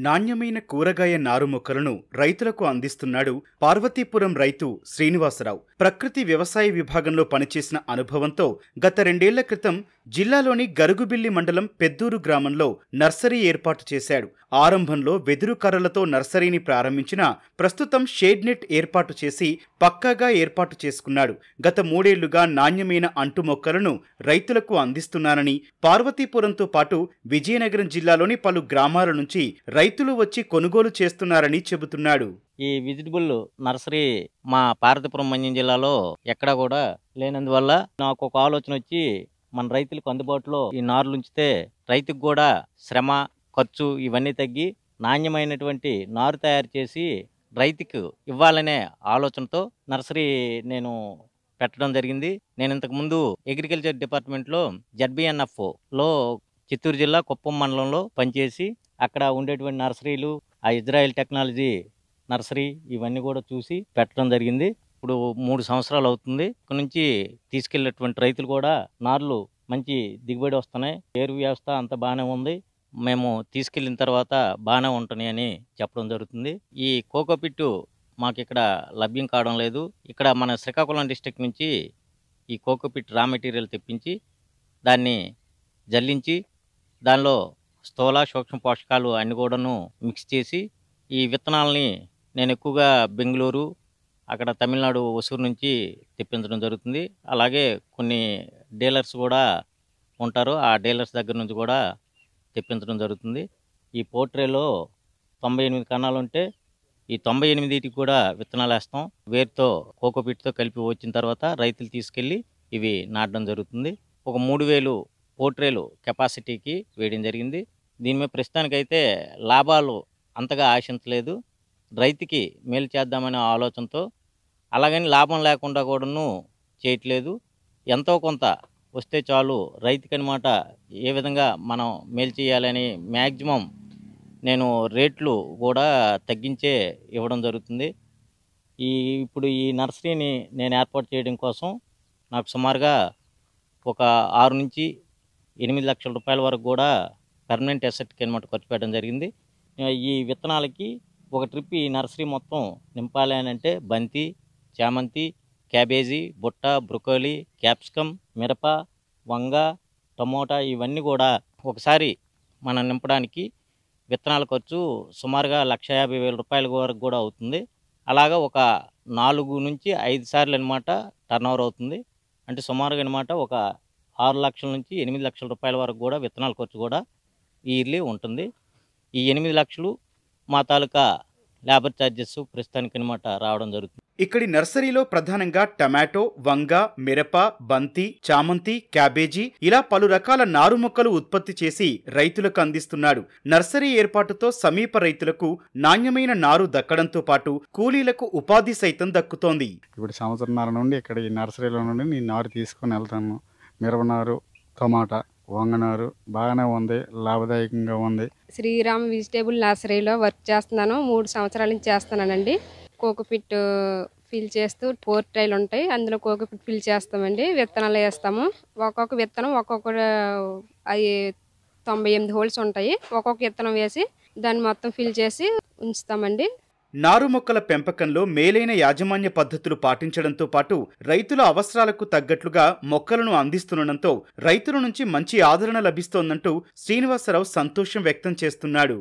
నాణ్యమైన కూరగాయ నారు మొక్కలను రైతులకు అందిస్తున్నాడు పార్వతీపురం రైతు శ్రీనివాసరావు. ప్రకృతి వ్యవసాయ విభాగంలో పనిచేసిన అనుభవంతో గత 2 ఏళ్ల క్రితం జిల్లాలోని గరుగుబిల్లి మండలం పెద్దూరు గ్రామంలో నర్సరీ ఏర్పాటు చేశాడు. ఆరంభంలో వెదురు కర్రలతో నర్సరీని ప్రారంభించిన ప్రస్తుతం షేడ్ నెట్ ఏర్పాటు చేసి పక్కాగా ఏర్పాటు చేసుకున్నాడు. గత 3 ఏళ్లుగా నాణ్యమైన అంటు మొక్కలను రైతులకు అందిస్తున్నానని, పార్వతీపురంతో పాటు విజయనగరం జిల్లాలోని పలు గ్రామాల నుంచి రైతులు వచ్చి కొనుగోలు చేస్తున్నారని చెబుతున్నాడు. ఈ విజిటబుల్ నర్సరీ మా పార్వతీపురం మన్యం జిల్లాలో ఎక్కడా కూడా లేనందువల్ల నాకు ఒక ఆలోచన వచ్చి, మన రైతులకు అందుబాటులో ఈ నారులు ఉంచితే రైతుకు కూడా శ్రమ, ఖర్చు ఇవన్నీ తగ్గి నాణ్యమైనటువంటి నారు తయారు చేసి రైతుకు ఇవ్వాలనే ఆలోచనతో నర్సరీ నేను పెట్టడం జరిగింది. నేను ఇంతకుముందు అగ్రికల్చర్ డిపార్ట్మెంట్లో ZBNFలో చిత్తూరు జిల్లా కుప్పం మండలంలో పనిచేసి అక్కడ ఉండేటువంటి నర్సరీలు, ఆ ఇజ్రాయెల్ టెక్నాలజీ నర్సరీ ఇవన్నీ కూడా చూసి పెట్టడం జరిగింది. ఇప్పుడు 3 సంవత్సరాలు అవుతుంది. ఇక్కడ నుంచి తీసుకెళ్లేటువంటి రైతులు కూడా నార్లు మంచి దిగుబడి వస్తున్నాయి. ఏరు వ్యవస్థ అంతా బాగానే ఉంది. మేము తీసుకెళ్లిన తర్వాత బాగానే ఉంటున్నాయి అని చెప్పడం జరుగుతుంది. ఈ కోకోపిట్టు మాకు ఇక్కడ లభ్యం కావడం లేదు. ఇక్కడ మన శ్రీకాకుళం డిస్ట్రిక్ట్ నుంచి ఈ కోకోపిట్ రా మెటీరియల్ తెప్పించి దాన్ని జల్లించి దానిలో స్థూల సూక్ష్మ పోషకాలు అన్ని కూడాను మిక్స్ చేసి ఈ విత్తనాలని నేను ఎక్కువగా బెంగళూరు, అక్కడ తమిళనాడు ఒసూరు నుంచి తెప్పించడం జరుగుతుంది. అలాగే కొన్ని డీలర్స్ కూడా ఉంటారు, ఆ డీలర్స్ దగ్గర నుంచి కూడా తెప్పించడం జరుగుతుంది. ఈ పోర్ట్రేలో 98 కణాలు ఉంటే ఈ 98కి కూడా విత్తనాలు వేస్తాం. వేరుతో కోకోపిట్తో కలిపి వచ్చిన తర్వాత రైతులు తీసుకెళ్ళి ఇవి నాటడం జరుగుతుంది. ఒక 3000 పోర్ట్రేలు కెపాసిటీకి వేయడం జరిగింది. దీని మీద ప్రస్తుతానికైతే లాభాలు అంతగా ఆశించలేదు. రైతుకి మేలు చేద్దామనే ఆలోచనతో, అలాగని లాభం లేకుండా కూడాను చేయట్లేదు. ఎంతో కొంత వస్తే చాలు రైతుకి అనమాట. ఏ విధంగా మనం మేలు చేయాలని మ్యాక్సిమం నేను రేట్లు కూడా తగ్గించే ఇవ్వడం జరుగుతుంది. ఇప్పుడు ఈ నర్సరీని నేను ఏర్పాటు చేయడం కోసం నాకు సుమారుగా ఒక 6 నుంచి 8 లక్షల రూపాయల వరకు కూడా పర్మనెంట్ అసెట్కి అనమాట ఖర్చు పెట్టడం జరిగింది. ఈ విత్తనాలకి ఒక ట్రిప్ ఈ నర్సరీ మొత్తం నింపాలి అని అంటే బంతి, చామంతి, క్యాబేజీ, బుట్ట, బ్రొకోలీ, క్యాప్సికమ్, మిరప, వంగ, టమోటా ఇవన్నీ కూడా ఒకసారి మనం నింపడానికి విత్తనాల ఖర్చు సుమారుగా 1,50,000 రూపాయల వరకు కూడా అవుతుంది. అలాగా ఒక 4 నుంచి 5 సార్లు అనమాట టర్నోవర్ అవుతుంది. అంటే సుమారుగా అనమాట ఒక 6 లక్షల నుంచి 8 లక్షల రూపాయల వరకు కూడా విత్తనాల ఖర్చు కూడా ఇయర్లీ ఉంటుంది. ఈ 8 లక్షలు మా తాలూకా లేబర్ ఛార్జెస్ ప్రస్తుతానికి అనమాట రావడం జరుగుతుంది. ఇక్కడి నర్సరీలో ప్రధానంగా టమాటో, వంగ, మిరప, బంతి, చామంతి, క్యాబేజీ ఇలా పలు రకాల నారు మొక్కలు ఉత్పత్తి చేసి రైతులకు అందిస్తున్నాడు. నర్సరీ ఏర్పాటుతో సమీప రైతులకు నాణ్యమైన నారు దక్కడంతో పాటు కూలీలకు ఉపాధి సైతం దక్కుతోంది. ఇప్పుడు సంవత్సరంన్నర నుండి ఇక్కడ ఈ నర్సరీలో నుండి నేను నారు తీసుకొని వెళ్తాను. మిరప నారు, టమాటా, వంగనారు బాగానే ఉంది, లాభదాయకంగా ఉంది. శ్రీరామ్ వెజిటేబుల్ నర్సరీలో వర్క్ చేస్తున్నాను. 3 సంవత్సరాల నుంచి చేస్తున్నానండి. కోకోపిట్ ఫిల్ చేస్తూ పోర్ట్రైలు ఉంటాయి, అందులో కోకోపిట్ ఫిల్ చేస్తామండి. విత్తనాలు వేస్తాము. ఒక్కొక్క విత్తనం అవి 98 హోల్స్ ఉంటాయి. ఒక్కొక్క విత్తనం వేసి దాన్ని మొత్తం ఫిల్ చేసి ఉంచుతామండి. నారు మొక్కల పెంపకంలో మేలైన యాజమాన్య పద్ధతులు పాటించడంతో పాటు రైతుల అవసరాలకు తగ్గట్లుగా మొక్కలను అందిస్తుండటంతో రైతుల నుంచి మంచి ఆదరణ లభిస్తోందంటూ శ్రీనివాసరావు సంతోషం వ్యక్తం చేస్తున్నాడు.